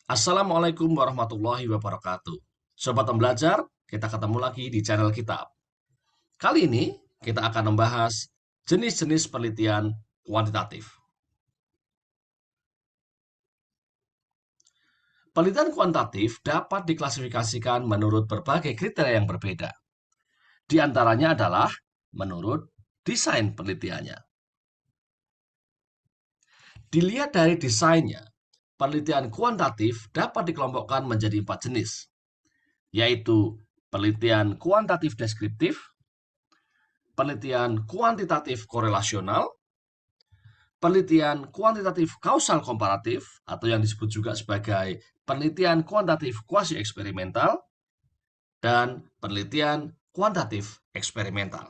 Assalamualaikum warahmatullahi wabarakatuh. Sobat pembelajar, kita ketemu lagi di channel Kitab. Kali ini kita akan membahas jenis-jenis penelitian kuantitatif. Penelitian kuantitatif dapat diklasifikasikan menurut berbagai kriteria yang berbeda. Di antaranya adalah menurut desain penelitiannya. Dilihat dari desainnya, penelitian kuantitatif dapat dikelompokkan menjadi 4 jenis, yaitu penelitian kuantitatif deskriptif, penelitian kuantitatif korelasional, penelitian kuantitatif kausal komparatif, atau yang disebut juga sebagai penelitian kuantitatif kuasi eksperimental, dan penelitian kuantitatif eksperimental.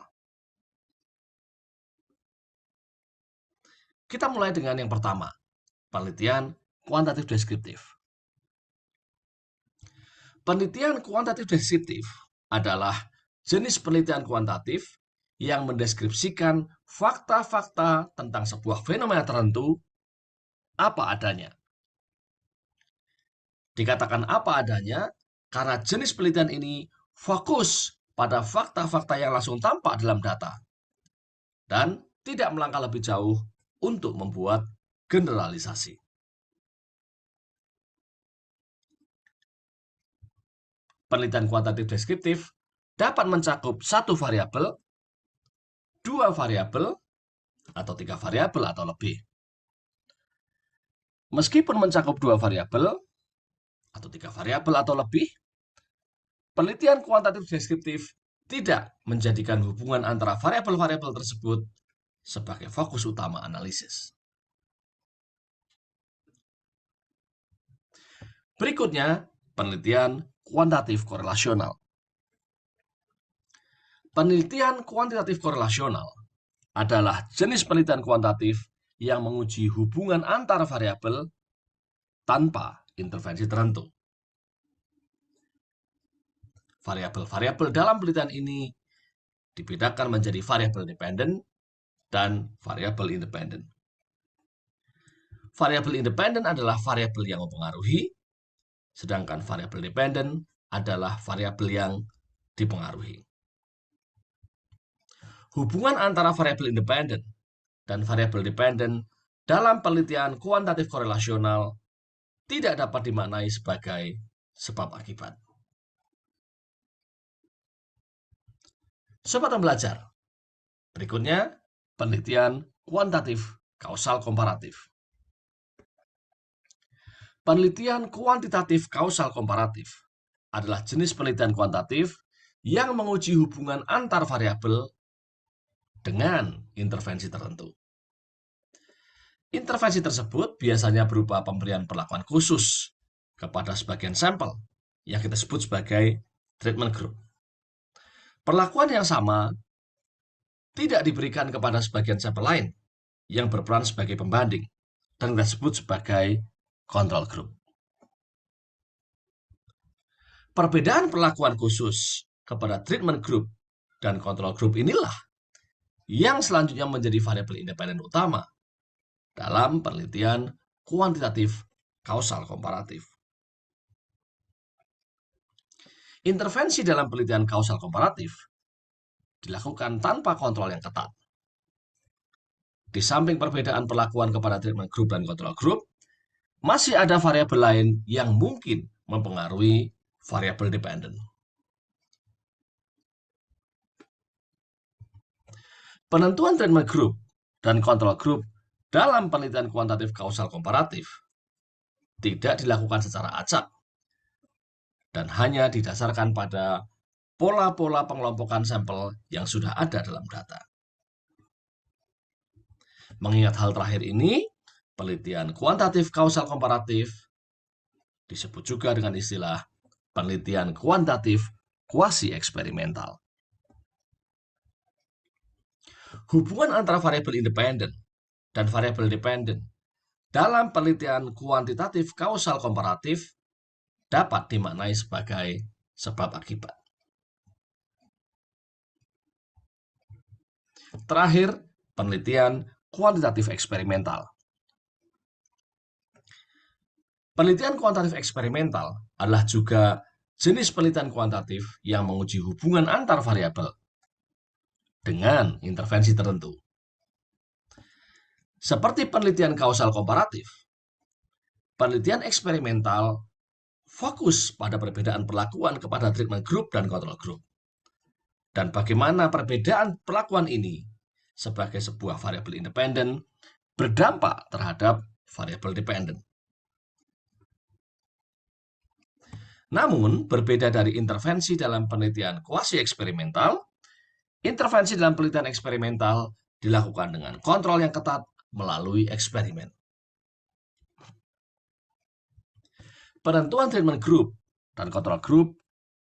Kita mulai dengan yang pertama, penelitian kuantitatif deskriptif. Penelitian kuantitatif deskriptif adalah jenis penelitian kuantitatif yang mendeskripsikan fakta-fakta tentang sebuah fenomena tertentu apa adanya. Dikatakan apa adanya karena jenis penelitian ini fokus pada fakta-fakta yang langsung tampak dalam data dan tidak melangkah lebih jauh untuk membuat generalisasi. Penelitian kuantitatif deskriptif dapat mencakup satu variabel, dua variabel, atau tiga variabel atau lebih. Meskipun mencakup dua variabel atau tiga variabel atau lebih, penelitian kuantitatif deskriptif tidak menjadikan hubungan antara variabel-variabel tersebut sebagai fokus utama analisis. Berikutnya, penelitian kuantitatif korelasional. Penelitian kuantitatif korelasional adalah jenis penelitian kuantitatif yang menguji hubungan antar variabel tanpa intervensi tertentu. Variabel-variabel dalam penelitian ini dibedakan menjadi variabel dependen dan variabel independen. Variabel independen adalah variabel yang mempengaruhi, sedangkan variabel dependen adalah variabel yang dipengaruhi. Hubungan antara variabel independen dan variabel dependen dalam penelitian kuantitatif korelasional tidak dapat dimaknai sebagai sebab akibat. Sobat pembelajar, berikutnya penelitian kuantitatif kausal komparatif. Penelitian kuantitatif kausal komparatif adalah jenis penelitian kuantitatif yang menguji hubungan antar variabel dengan intervensi tertentu. Intervensi tersebut biasanya berupa pemberian perlakuan khusus kepada sebagian sampel yang kita sebut sebagai treatment group. Perlakuan yang sama tidak diberikan kepada sebagian sampel lain yang berperan sebagai pembanding dan kita sebut sebagai control group. Perbedaan perlakuan khusus kepada treatment group dan control group inilah yang selanjutnya menjadi variabel independen utama dalam penelitian kuantitatif kausal komparatif. Intervensi dalam penelitian kausal komparatif dilakukan tanpa kontrol yang ketat. Di samping perbedaan perlakuan kepada treatment group dan control group, masih ada variabel lain yang mungkin mempengaruhi variabel dependen. Penentuan treatment group dan control group dalam penelitian kuantitatif kausal komparatif tidak dilakukan secara acak dan hanya didasarkan pada pola-pola pengelompokan sampel yang sudah ada dalam data. Mengingat hal terakhir ini, penelitian kuantitatif kausal komparatif disebut juga dengan istilah penelitian kuantitatif kuasi eksperimental. Hubungan antara variabel independen dan variabel dependen dalam penelitian kuantitatif kausal komparatif dapat dimaknai sebagai sebab akibat. Terakhir, penelitian kuantitatif eksperimental. Penelitian kuantitatif eksperimental adalah juga jenis penelitian kuantitatif yang menguji hubungan antar variabel dengan intervensi tertentu. Seperti penelitian kausal komparatif, penelitian eksperimental fokus pada perbedaan perlakuan kepada treatment group dan control group. Dan bagaimana perbedaan perlakuan ini sebagai sebuah variabel independen berdampak terhadap variabel dependen. Namun, berbeda dari intervensi dalam penelitian kuasi eksperimental, intervensi dalam penelitian eksperimental dilakukan dengan kontrol yang ketat melalui eksperimen. Penentuan treatment group dan control group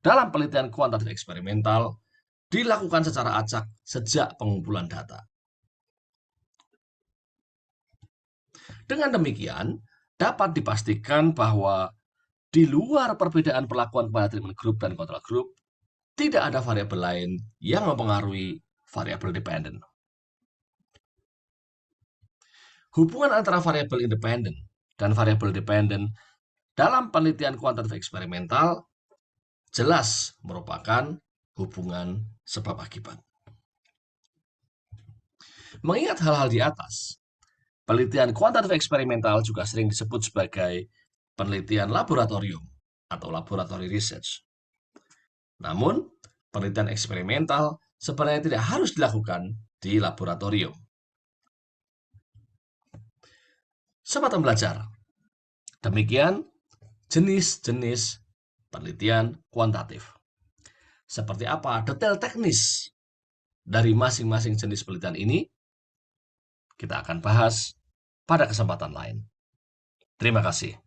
dalam penelitian kuantitatif eksperimental dilakukan secara acak sejak pengumpulan data. Dengan demikian, dapat dipastikan bahwa di luar perbedaan perlakuan pada treatment group dan control group, tidak ada variabel lain yang mempengaruhi variabel dependen. Hubungan antara variabel independen dan variabel dependen dalam penelitian kuantitatif eksperimental jelas merupakan hubungan sebab akibat. Mengingat hal-hal di atas, penelitian kuantitatif eksperimental juga sering disebut sebagai penelitian laboratorium atau laboratory research. Namun, penelitian eksperimental sebenarnya tidak harus dilakukan di laboratorium. Sobat pembelajar, demikian jenis-jenis penelitian kuantitatif. Seperti apa detail teknis dari masing-masing jenis penelitian ini, kita akan bahas pada kesempatan lain. Terima kasih.